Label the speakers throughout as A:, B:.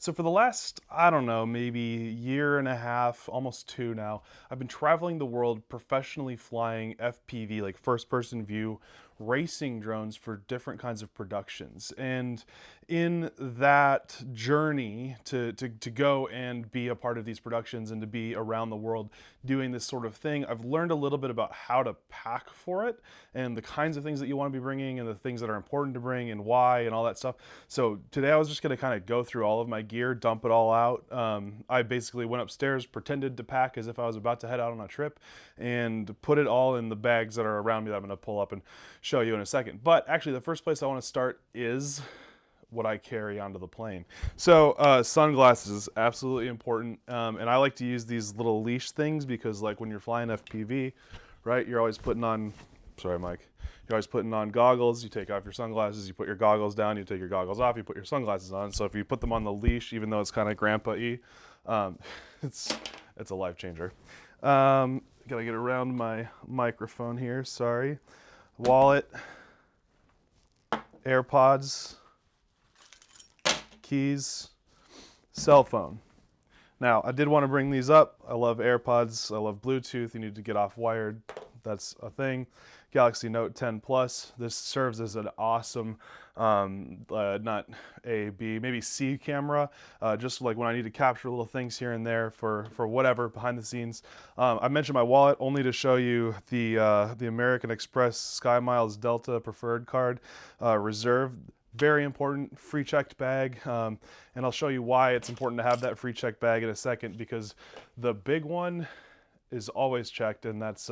A: So for the last, I don't know, maybe year and a half, almost two now, I've been traveling the world professionally flying FPV, like first person view, racing drones for different kinds of productions. And in that journey to go and be a part of these productions and to be around the world doing this sort of thing, I've learned a little bit about how to pack for it and the kinds of things that you want to be bringing and the things that are important to bring and why and all that stuff. So today I was just going to kind of go through all of my gear, dump it all out. I basically went upstairs, pretended to pack as if I was about to head out on a trip, and put it all in the bags that are around me that I'm going to pull up and show you in a second. But actually the first place I want to start is what I carry onto the plane. So sunglasses, absolutely important. And I like to use these little leash things because like when you're flying FPV, right, you're always putting on, sorry Mike, you're always putting on goggles, you take off your sunglasses, you put your goggles down, you take your goggles off, you put your sunglasses on. So if you put them on the leash, even though it's kind of grandpa-y, it's a life changer. Gotta get around my microphone here, sorry. Wallet, AirPods, keys, cell phone. Now, I did want to bring these up. I love AirPods. I love Bluetooth. You need to get off wired. That's a thing. Galaxy Note 10 Plus. This serves as an awesome, not A, B, maybe C camera, just like when I need to capture little things here and there for whatever behind the scenes. I mentioned my wallet only to show you the American Express Sky Miles Delta Preferred Card Reserve. Very important, free checked bag, and I'll show you why it's important to have that free checked bag in a second, because the big one is always checked, and that's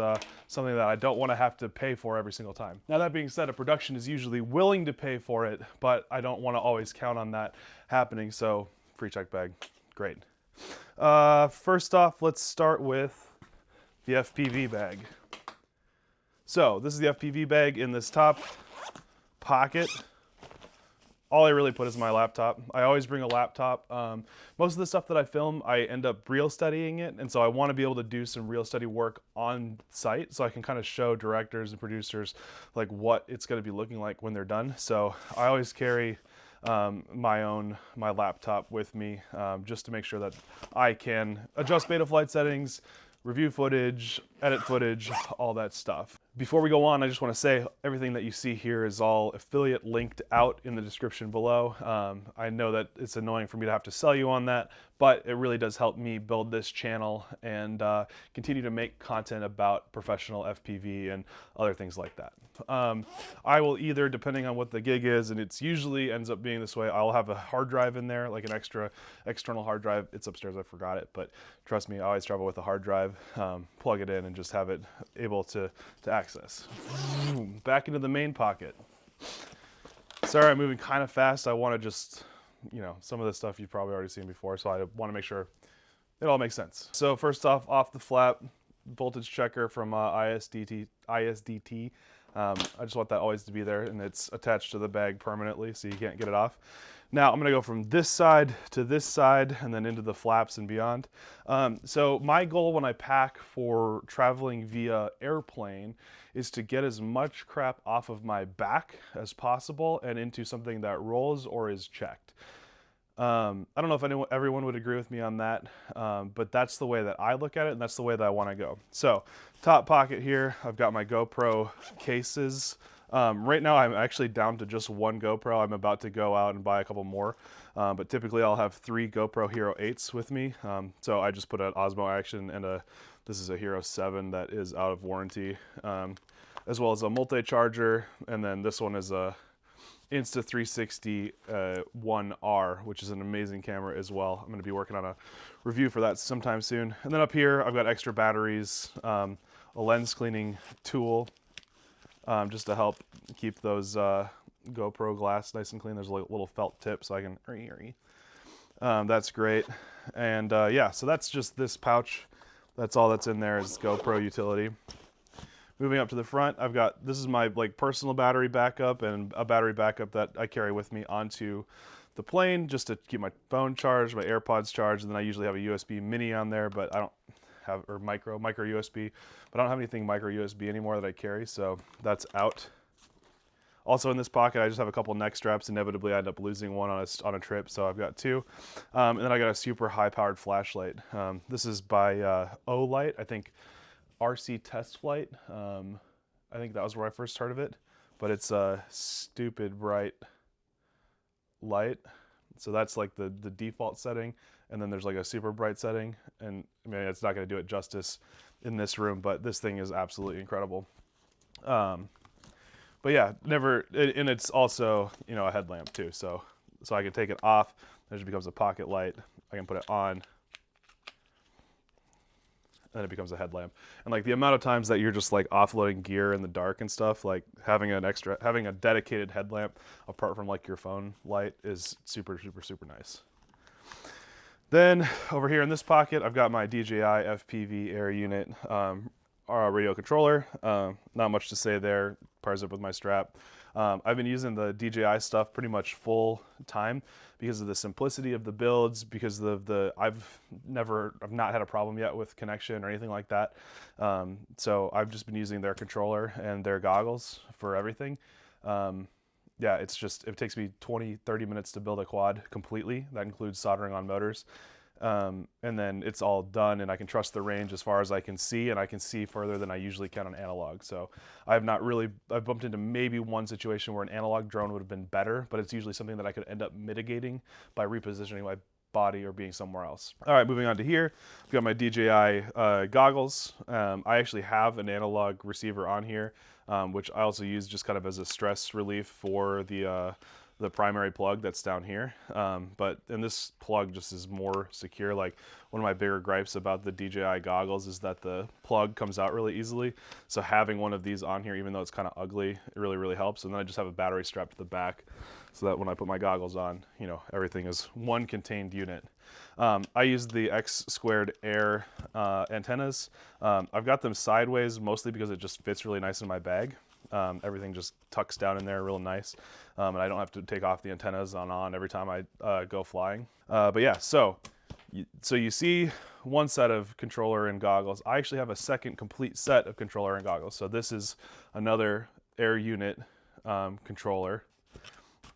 A: something that I don't want to have to pay for every single time. Now that being said, a production is usually willing to pay for it, but I don't want to always count on that happening, so free checked bag, great. First off, let's start with the FPV bag. So this is the FPV bag in this top pocket. All I really put is my laptop. I always bring a laptop. Most of the stuff that I film, I end up reel studying it, and so I want to be able to do some reel study work on site so I can kind of show directors and producers like what it's going to be looking like when they're done. So I always carry my laptop with me just to make sure that I can adjust Betaflight settings, review footage, edit footage, all that stuff. Before we go on, I just want to say everything that you see here is all affiliate linked out in the description below. I know that it's annoying for me to have to sell you on that, but it really does help me build this channel and continue to make content about professional FPV and other things like that. I will either, depending on what the gig is, and it's usually ends up being this way, I'll have a hard drive in there, like an extra external hard drive. It's upstairs, I forgot it, but trust me, I always travel with a hard drive. Plug it in and just have it able to access. Back into the main pocket. Sorry, I'm moving kind of fast. I want to just, some of this stuff you've probably already seen before, so I want to make sure it all makes sense. So first off the flap, voltage checker from ISDT. I just want that always to be there, and it's attached to the bag permanently, so you can't get it off. Now I'm going to go from this side to this side and then into the flaps and beyond. So my goal when I pack for traveling via airplane is to get as much crap off of my back as possible and into something that rolls or is checked. I don't know if everyone would agree with me on that, but that's the way that I look at it, and that's the way that I want to go. So top pocket here, I've got my GoPro cases. Right now I'm actually down to just one GoPro. I'm about to go out and buy a couple more, but typically I'll have 3 GoPro Hero 8s with me. So I just put an Osmo Action and this is a Hero 7 that is out of warranty, as well as a multi-charger, and then this one is a Insta360 1R, which is an amazing camera as well. I'm going to be working on a review for that sometime soon. And then up here I've got extra batteries, a lens cleaning tool, just to help keep those GoPro glass nice and clean. There's a little felt tip so I can that's great. And yeah, so that's just this pouch. That's all that's in there is GoPro utility. Moving up to the front, this is my personal battery backup and a battery backup that I carry with me onto the plane just to keep my phone charged, my AirPods charged, and then I usually have a USB mini on there, but I don't have, or micro USB, but I don't have anything micro USB anymore that I carry, so that's out. Also in this pocket, I just have a couple neck straps. Inevitably, I end up losing one on a trip, so I've got two. And then I got a super high-powered flashlight. This is by O-Light, I think RC Test Flight. I think that was where I first heard of it, but it's a stupid bright light. So that's like the default setting, and then there's like a super bright setting, and I mean, it's not going to do it justice in this room, but this thing is absolutely incredible. But yeah, and it's also, you know, a headlamp too, so I can take it off, it just becomes a pocket light. I can put it on, and then it becomes a headlamp. And like the amount of times that you're just like offloading gear in the dark and stuff, like having a dedicated headlamp apart from like your phone light is super, super, super nice. Then over here in this pocket, I've got my DJI FPV Air Unit radio controller. Not much to say there, pairs up with my strap. I've been using the DJI stuff pretty much full time because of the simplicity of the builds, because of I've not had a problem yet with connection or anything like that. So I've just been using their controller and their goggles for everything. Yeah, it takes me 20-30 minutes to build a quad completely. That includes soldering on motors. And then it's all done, and I can trust the range as far as I can see, and I can see further than I usually can on analog. So I've bumped into maybe one situation where an analog drone would have been better, but it's usually something that I could end up mitigating by repositioning my body or being somewhere else. All right, moving on to here, I've got my DJI goggles. I actually have an analog receiver on here, which I also use just kind of as a stress relief for the primary plug that's down here. And this plug just is more secure. Like, one of my bigger gripes about the DJI goggles is that the plug comes out really easily. So having one of these on here, even though it's kind of ugly, it really, really helps. And then I just have a battery strapped to the back so that when I put my goggles on, you know, everything is one contained unit. I use the X Squared Air antennas. I've got them sideways mostly because it just fits really nice in my bag. Everything just tucks down in there real nice, and I don't have to take off the antennas on every time I go flying. But yeah, so you see one set of controller and goggles. I actually have a second complete set of controller and goggles. So this is another Air Unit controller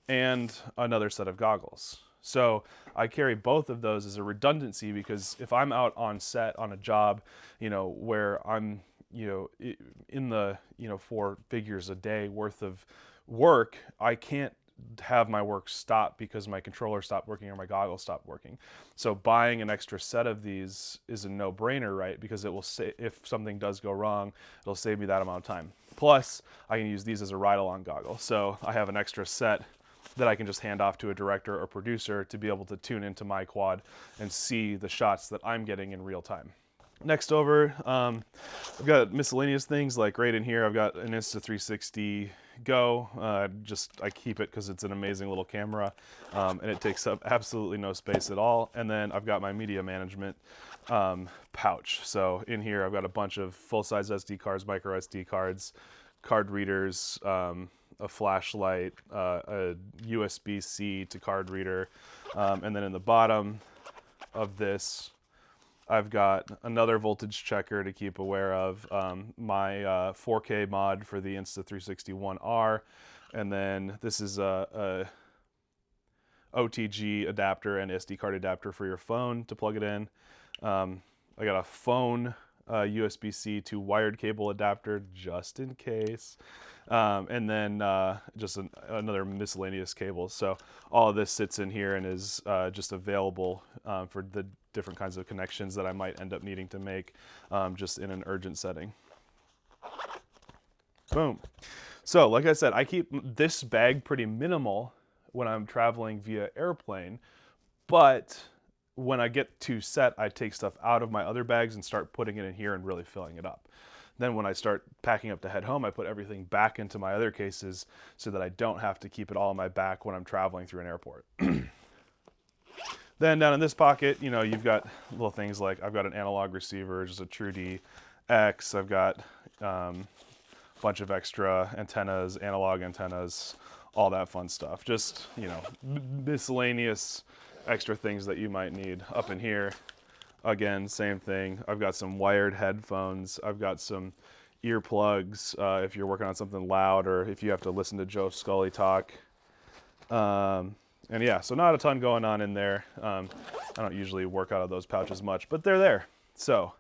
A: and another set of goggles. So I carry both of those as a redundancy, because if I'm out on set on a job, you know, where I'm, you know, in the, you know, 4 figures a day worth of work, I can't have my work stop because my controller stopped working or my goggles stopped working. So buying an extra set of these is a no-brainer, right? Because it will say, if something does go wrong, it'll save me that amount of time. Plus, I can use these as a ride-along goggle. So I have an extra set that I can just hand off to a director or producer to be able to tune into my quad and see the shots that I'm getting in real time. Next over, I've got miscellaneous things, like right in here I've got an Insta360 Go. I keep it because it's an amazing little camera, and it takes up absolutely no space at all. And then I've got my media management pouch. So in here I've got a bunch of full-size SD cards, micro SD cards, card readers, a flashlight, a USB-C to card reader, and then in the bottom of this I've got another voltage checker to keep aware of, my 4K mod for the Insta360 One-R, and then this is a OTG adapter and SD card adapter for your phone to plug it in. I got a phone USB-C to wired cable adapter just in case, and then just another miscellaneous cable. So all of this sits in here and is just available for the different kinds of connections that I might end up needing to make just in an urgent setting. Boom. So like I said, I keep this bag pretty minimal when I'm traveling via airplane, but when I get to set, I take stuff out of my other bags and start putting it in here and really filling it up. Then when I start packing up to head home, I put everything back into my other cases so that I don't have to keep it all in my back when I'm traveling through an airport. Then down in this pocket, you know, you've got little things like I've got an analog receiver, just a TrueD X. I've got a bunch of extra antennas, analog antennas, all that fun stuff. Just, you know, miscellaneous extra things that you might need. Up in here, again, same thing. I've got some wired headphones. I've got some earplugs if you're working on something loud or if you have to listen to Joe Scully talk. And yeah, so not a ton going on in there. I don't usually work out of those pouches much, but they're there. So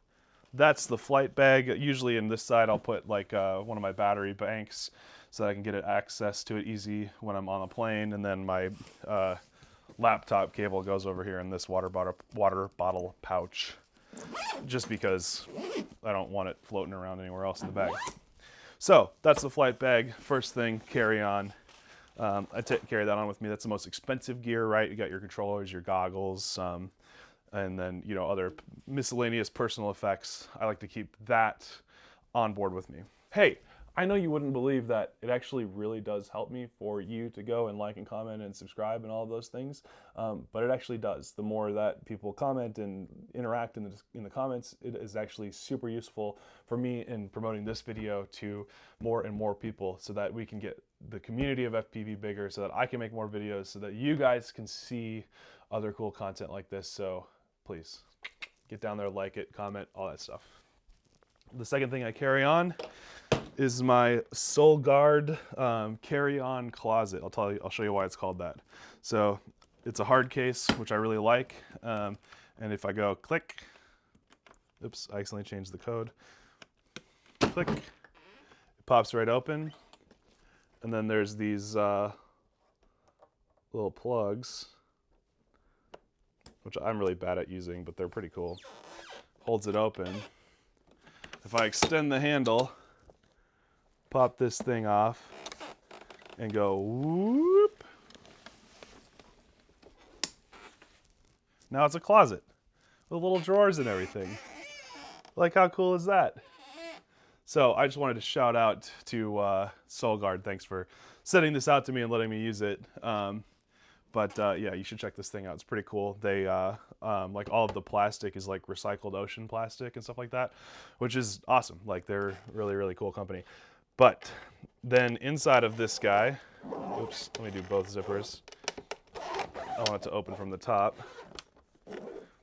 A: that's the flight bag. Usually in this side, I'll put like one of my battery banks so that I can get access to it easy when I'm on a plane. And then my laptop cable goes over here in this water bottle pouch, just because I don't want it floating around anywhere else in the bag. So that's the flight bag. First thing, carry on. I carry that on with me. That's the most expensive gear, right? You got your controllers, your goggles, and then, you know, other miscellaneous personal effects. I like to keep that on board with me. Hey, I know you wouldn't believe that it actually really does help me for you to go and like and comment and subscribe and all of those things, but it actually does. The more that people comment and interact in the comments, it is actually super useful for me in promoting this video to more and more people so that we can get the community of FPV bigger, so that I can make more videos, so that you guys can see other cool content like this. So please get down there, like it, comment, all that stuff. The second thing I carry on is my Soul Guard carry-on closet. I'll show you why it's called that. So it's a hard case, which I really like. And if I go click, oops, I accidentally changed the code. Click, it pops right open. And then there's these little plugs, which I'm really bad at using, but they're pretty cool. Holds it open. If I extend the handle, pop this thing off, and go whoop. Now it's a closet with little drawers and everything. Like, how cool is that? So I just wanted to shout out to Soul Guard. Thanks for sending this out to me and letting me use it. Yeah, you should check this thing out. It's pretty cool. They like all of the plastic is like recycled ocean plastic and stuff like that, which is awesome. Like, they're really, really cool company. But then inside of this guy, oops, let me do both zippers. I want it to open from the top.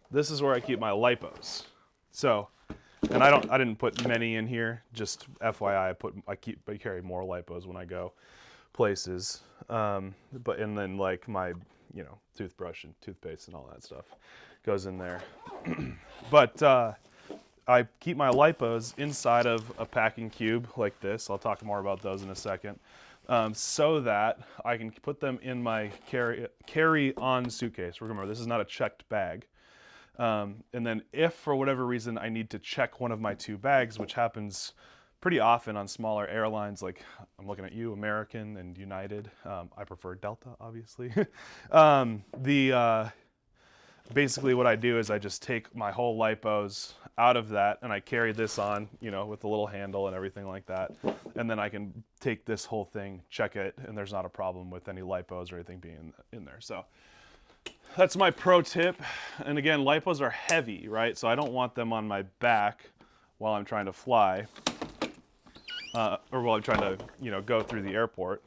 A: This is where I keep my lipos. So, and I didn't put many in here, just FYI, I carry more lipos when I go places. And then like my, you know, toothbrush and toothpaste and all that stuff goes in there. But I keep my lipos inside of a packing cube like this. I'll talk more about those in a second. So that I can put them in my carry-on suitcase. Remember, this is not a checked bag. And then if for whatever reason I need to check one of my two bags, which happens pretty often on smaller airlines, like I'm looking at you, American and United. I prefer Delta, obviously. Basically what I do is I just take my whole lipos out of that and I carry this on, you know, with the little handle and everything like that. And then I can take this whole thing, check it, and there's not a problem with any lipos or anything being in there. So that's my pro tip. And again, lipos are heavy, right? So I don't want them on my back while I'm trying to fly, or while I'm trying to, you know, go through the airport.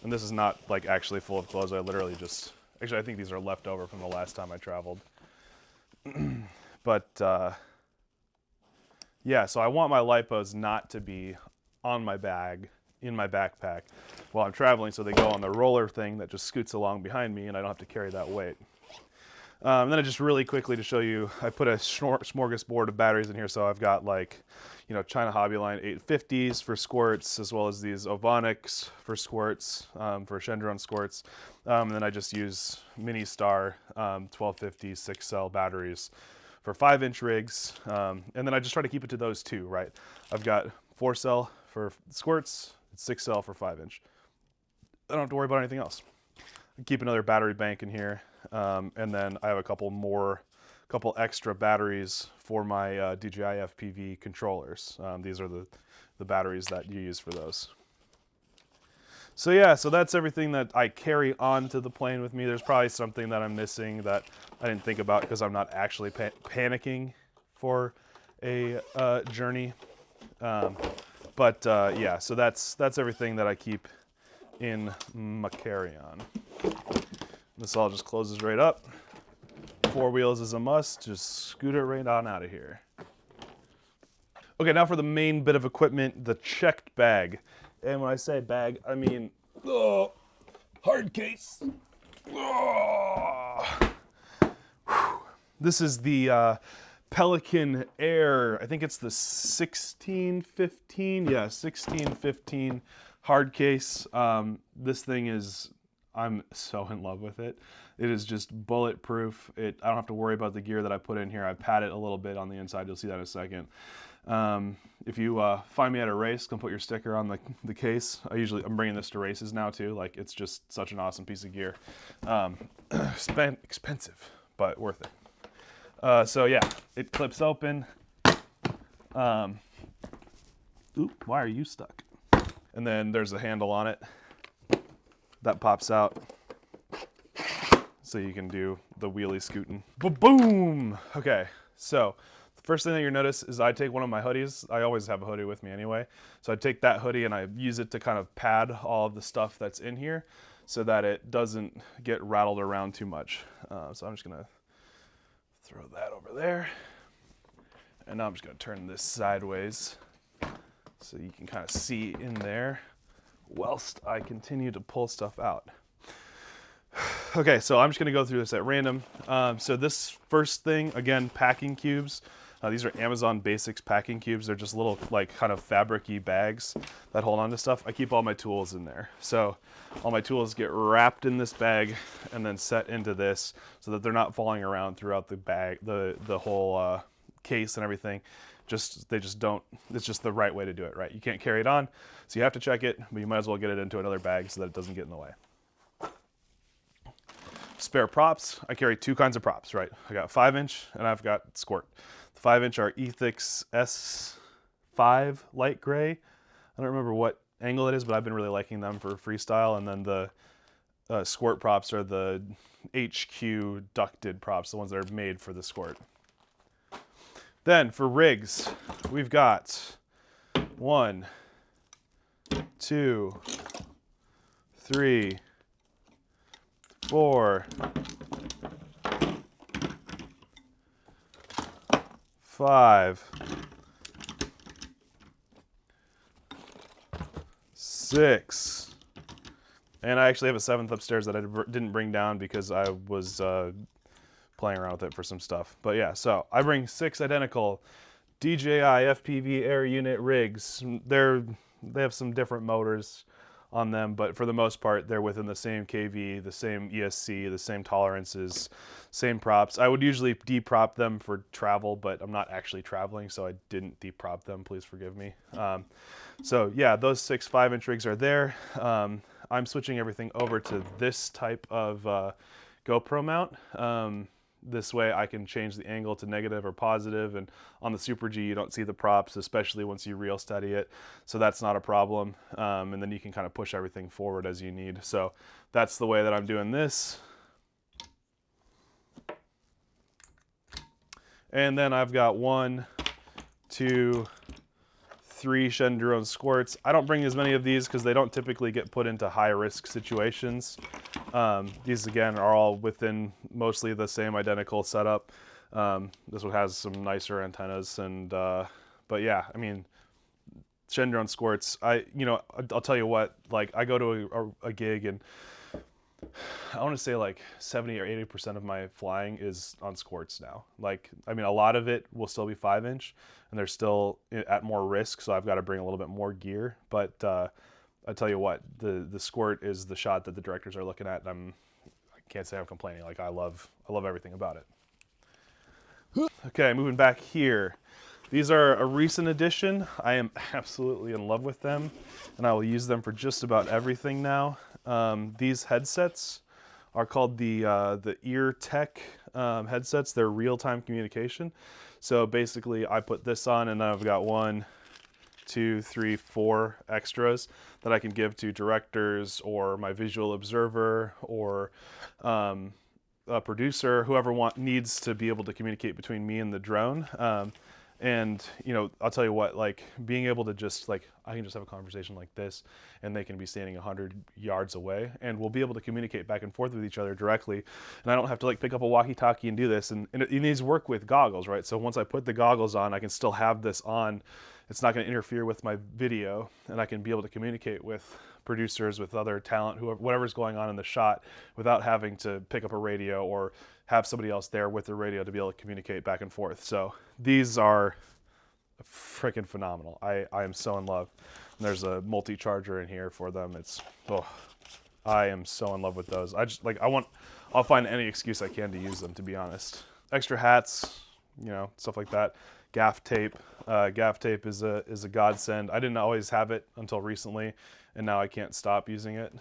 A: And this is not like actually full of clothes. I literally just, actually I think these are left over from the last time I traveled. But yeah, so I want my lipos not to be on my bag, in my backpack while I'm traveling, so they go on the roller thing that just scoots along behind me and I don't have to carry that weight. And then I just really quickly to show you, I put a smorgasbord of batteries in here. So I've got like, you know, China Hobbyline 850s for squirts, as well as these Ovonics for squirts, for Shendron squirts. And then I just use Mini Star 1250 6-cell batteries for 5-inch rigs. And then I just try to keep it to those two, right? I've got 4-cell for squirts, 6-cell for 5-inch. I don't have to worry about anything else. I keep another battery bank in here. And then I have a couple extra batteries for my DJI FPV controllers. These are the batteries that you use for those. So yeah, so that's everything that I carry onto the plane with me. There's probably something that I'm missing that I didn't think about because I'm not actually panicking for a journey. Yeah, so that's everything that I keep in my carry-on. This all just closes right up. 4 wheels is a must. Just scoot it right on out of here. Okay, now for the main bit of equipment, the checked bag. And when I say bag, I mean hard case. This is the Pelican Air. I think it's the 1615. Yeah, 1615 hard case. This thing is, I'm so in love with it. It is just bulletproof. I don't have to worry about the gear that I put in here. I pad it a little bit on the inside. You'll see that in a second. If you find me at a race, come put your sticker on the case. I'm bringing this to races now too. Like, it's just such an awesome piece of gear. Expensive, but worth it. So yeah, it clips open. Oop, why are you stuck? And then there's a handle on it that pops out, so you can do the wheelie scooting. Boom! Okay, so the first thing that you'll notice is I take one of my hoodies. I always have a hoodie with me anyway. So I take that hoodie and I use it to kind of pad all of the stuff that's in here so that it doesn't get rattled around too much. So I'm just gonna throw that over there. And now I'm just gonna turn this sideways so you can kind of see in there whilst I continue to pull stuff out. Okay, so I'm just gonna go through this at random. So this first thing, again, packing cubes. These are Amazon Basics packing cubes. They're just little, like, kind of fabric-y bags that hold on to stuff. I keep all my tools in there. So all my tools get wrapped in this bag and then set into this so that they're not falling around throughout the bag, the whole case and everything. They just don't, it's just the right way to do it, right? You can't carry it on, so you have to check it, but you might as well get it into another bag so that it doesn't get in the way. Spare props. I carry two kinds of props, right? I got 5-inch and I've got squirt. The 5-inch are Ethix S5 light gray. I don't remember what angle it is, but I've been really liking them for freestyle. And then the squirt props are the HQ ducted props, the ones that are made for the squirt. Then for rigs, we've got 1, 2, 3, 4, 5, 6, and I actually have a 7th upstairs that I didn't bring down because I was playing around with it for some stuff. But yeah, so I bring 6 identical DJI FPV Air Unit rigs. They have some different motors on them, but for the most part, they're within the same KV, the same ESC, the same tolerances, same props. I would usually deprop them for travel, but I'm not actually traveling, so I didn't deprop them. Please forgive me. So yeah, those 6 5-inch rigs are there. I'm switching everything over to this type of GoPro mount. This way I can change the angle to negative or positive, and on the Super G you don't see the props, especially once you reel steady it, so that's not a problem. And then you can kind of push everything forward as you need. So that's the way that I'm doing this. And then I've got 1, 2, 3 Shen drone squirts. I don't bring as many of these because they don't typically get put into high risk situations. These again are all within mostly the same identical setup. This one has some nicer antennas, and but yeah, I mean, Shen drone squirts. I'll tell you what. Like, I go to a gig, and I want to say like 70 or 80% of my flying is on squirts now. Like, I mean, a lot of it will still be 5-inch, and they're still at more risk, so I've got to bring a little bit more gear. But I tell you what, the squirt is the shot that the directors are looking at, and I can't say I'm complaining. Like, I love everything about it. Okay, moving back here. These are a recent addition. I am absolutely in love with them, and I will use them for just about everything now. These headsets are called the Ear Tech headsets. They're real-time communication. So basically, I put this on, and I've got 1, 2, 3, 4 extras that I can give to directors or my visual observer or a producer, whoever needs to be able to communicate between me and the drone. And, you know, I'll tell you what, like being able to just like, I can just have a conversation like this and they can be standing 100 yards away and we'll be able to communicate back and forth with each other directly. And I don't have to like pick up a walkie-talkie and do this. And it needs to work with goggles, right? So once I put the goggles on, I can still have this on. It's not going to interfere with my video and I can be able to communicate with producers, with other talent, whoever, whatever's going on in the shot without having to pick up a radio or have somebody else there with the radio to be able to communicate back and forth. So these are freaking phenomenal. I am so in love. And there's a multi-charger in here for them. It's, oh, I am so in love with those. I just like, I'll find any excuse I can to use them, to be honest. Extra hats, you know, stuff like that. Gaff tape. Gaff tape is a godsend. I didn't always have it until recently, and now I can't stop using it.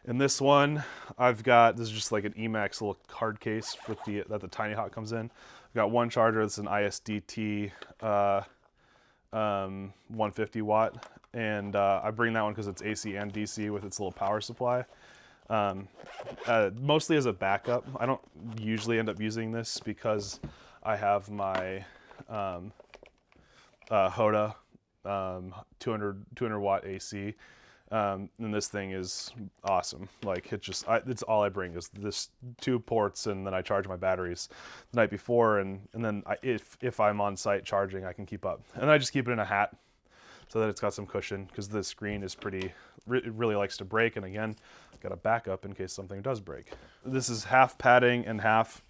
A: In this one, I've got, this is just like an Emax little hard case with that the Tiny Hawk comes in. I've got one charger that's an ISDT 150 watt, and I bring that one because it's AC and DC with its little power supply. Mostly as a backup. I don't usually end up using this because I have my Hoda 200 watt AC. And this thing is awesome. Like it's all I bring is this 2 ports, and then I charge my batteries the night before, and then if I'm on site charging, I can keep up. And I just keep it in a hat so that it's got some cushion because the screen is it really likes to break. And again, I've got a backup in case something does break. This is half padding and half,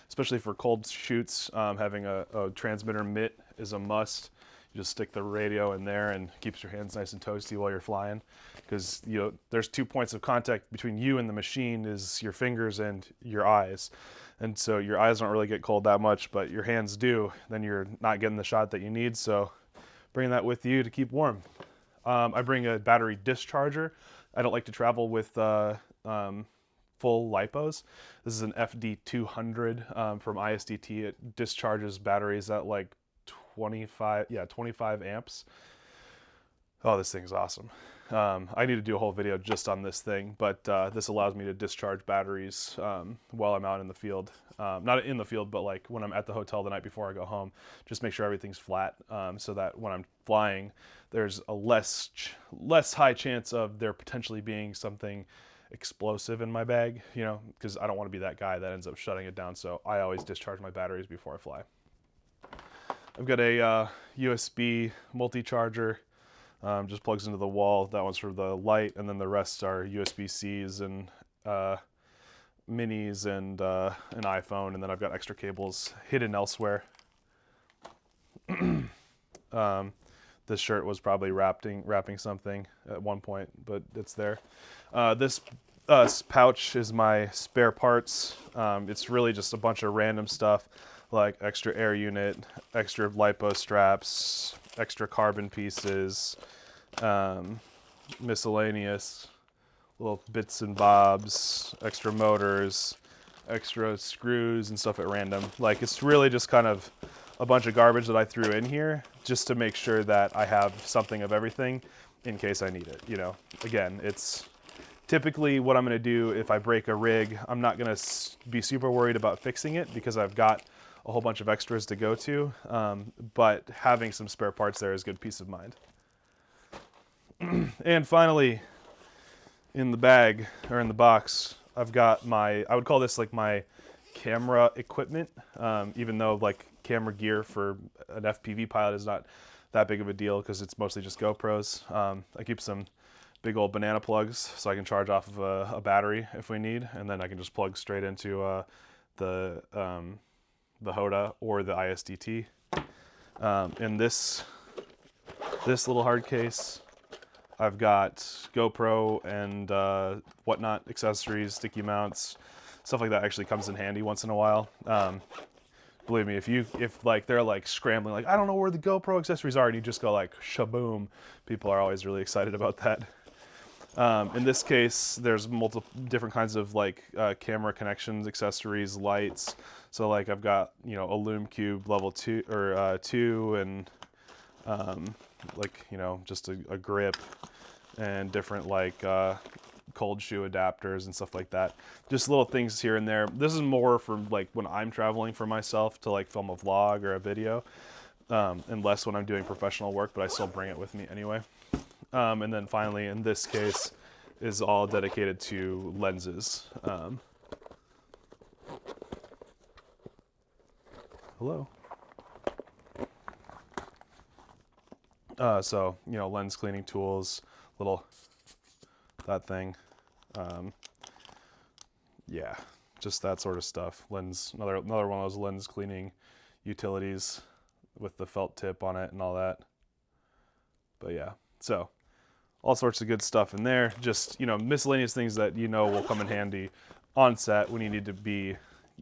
A: especially for cold shoots, having a transmitter mitt is a must. You just stick the radio in there and keeps your hands nice and toasty while you're flying, because you know there's 2 points of contact between you and the machine, is your fingers and your eyes, and so your eyes don't really get cold that much, but your hands do. Then you're not getting the shot that you need. So bring that with you to keep warm. I bring a battery discharger. I don't like to travel with full lipos. This is an FD200 from ISDT. It discharges batteries at like 25 amps. Oh, this thing's awesome. I need to do a whole video just on this thing, but this allows me to discharge batteries while I'm out in the field. Not in the field, but like when I'm at the hotel the night before I go home. Just make sure everything's flat, so that when I'm flying, there's a less high chance of there potentially being something explosive in my bag, you know, because I don't want to be that guy that ends up shutting it down. So I always discharge my batteries before I fly. I've got a USB multi-charger, just plugs into the wall. That one's for the light, and then the rest are USB-Cs and minis and an iPhone, and then I've got extra cables hidden elsewhere. This shirt was probably wrapping something at one point, but it's there. This pouch is my spare parts. It's really just a bunch of random stuff, like extra air unit, extra lipo straps, extra carbon pieces, miscellaneous little bits and bobs, extra motors, extra screws and stuff at random. Like, it's really just kind of a bunch of garbage that I threw in here just to make sure that I have something of everything in case I need it. You know, again, it's typically what I'm going to do if I break a rig. I'm not going to be super worried about fixing it because I've got a whole bunch of extras to go to, but having some spare parts there is good peace of mind. And finally, in the bag, or in the box, I've got I would call this like my camera equipment, even though like camera gear for an FPV pilot is not that big of a deal because it's mostly just GoPros. I keep some big old banana plugs so I can charge off of a battery if we need, and then I can just plug straight into the Hoda or the ISDT. In this little hard case, I've got GoPro and whatnot accessories, sticky mounts, stuff like that. Actually comes in handy once in a while. Believe me, if like they're like scrambling, like I don't know where the GoPro accessories are, and you just go like shaboom, people are always really excited about that. In this case, there's multiple different kinds of like camera connections, accessories, lights. So like I've got, you know, a Lume Cube level 2 or 2, and like, you know, just a grip and different like cold shoe adapters and stuff like that. Just little things here and there. This is more for like when I'm traveling for myself to like film a vlog or a video, and less when I'm doing professional work, but I still bring it with me anyway. And then finally, in this case, is all dedicated to lenses. Hello. So, you know, lens cleaning tools, that thing. Yeah, just that sort of stuff. Lens, another one of those lens cleaning utilities with the felt tip on it and all that. But yeah, so all sorts of good stuff in there. Just, you know, miscellaneous things that you know will come in handy on set when you need to be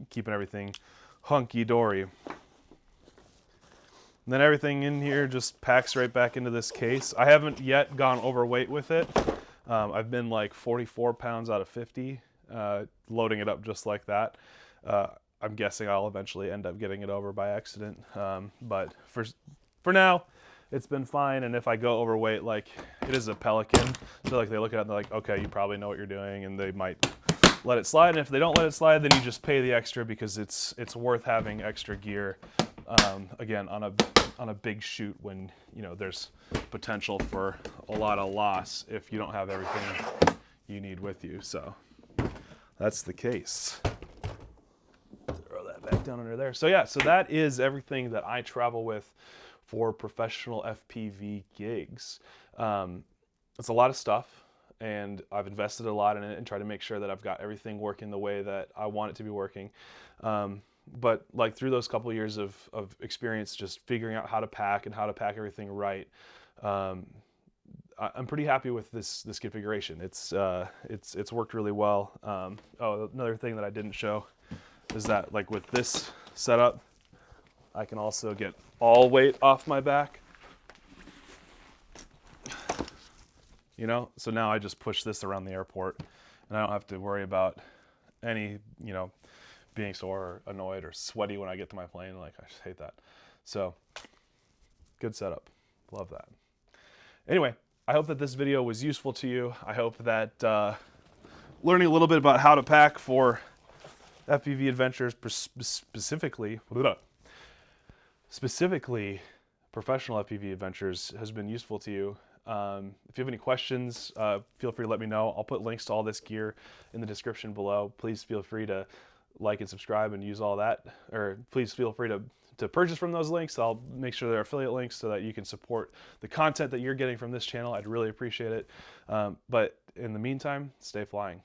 A: keeping everything hunky-dory. And then everything in here just packs right back into this case. I haven't yet gone overweight with it. I've been like 44 pounds out of 50, loading it up just like that. I'm guessing I'll eventually end up getting it over by accident. But for now, it's been fine. And if I go overweight, like, it is a Pelican, so like they look at it and they're like, okay, you probably know what you're doing, and they might let it slide. And if they don't let it slide, then you just pay the extra, because it's worth having extra gear. Again, on a big shoot when, you know, there's potential for a lot of loss if you don't have everything you need with you. So that's the case. Throw that back down under there. So yeah, so that is everything that I travel with for professional FPV gigs. It's a lot of stuff, and I've invested a lot in it and tried to make sure that I've got everything working the way that I want it to be working. But like through those couple of years of experience, just figuring out how to pack and how to pack everything right, I'm pretty happy with this configuration. It's worked really well. Oh, another thing that I didn't show is that, like, with this setup, I can also get all weight off my back. You know, so now I just push this around the airport, and I don't have to worry about any, you know, being sore or annoyed or sweaty when I get to my plane. Like, I just hate that. So, good setup. Love that. Anyway, I hope that this video was useful to you. I hope that learning a little bit about how to pack for FPV adventures, specifically professional FPV adventures, has been useful to you. If you have any questions, feel free to let me know. I'll put links to all this gear in the description below. Please feel free to like and subscribe and use all that, or please feel free to purchase from those links. I'll make sure they're affiliate links so that you can support the content that you're getting from this channel. I'd really appreciate it. But in the meantime, stay flying.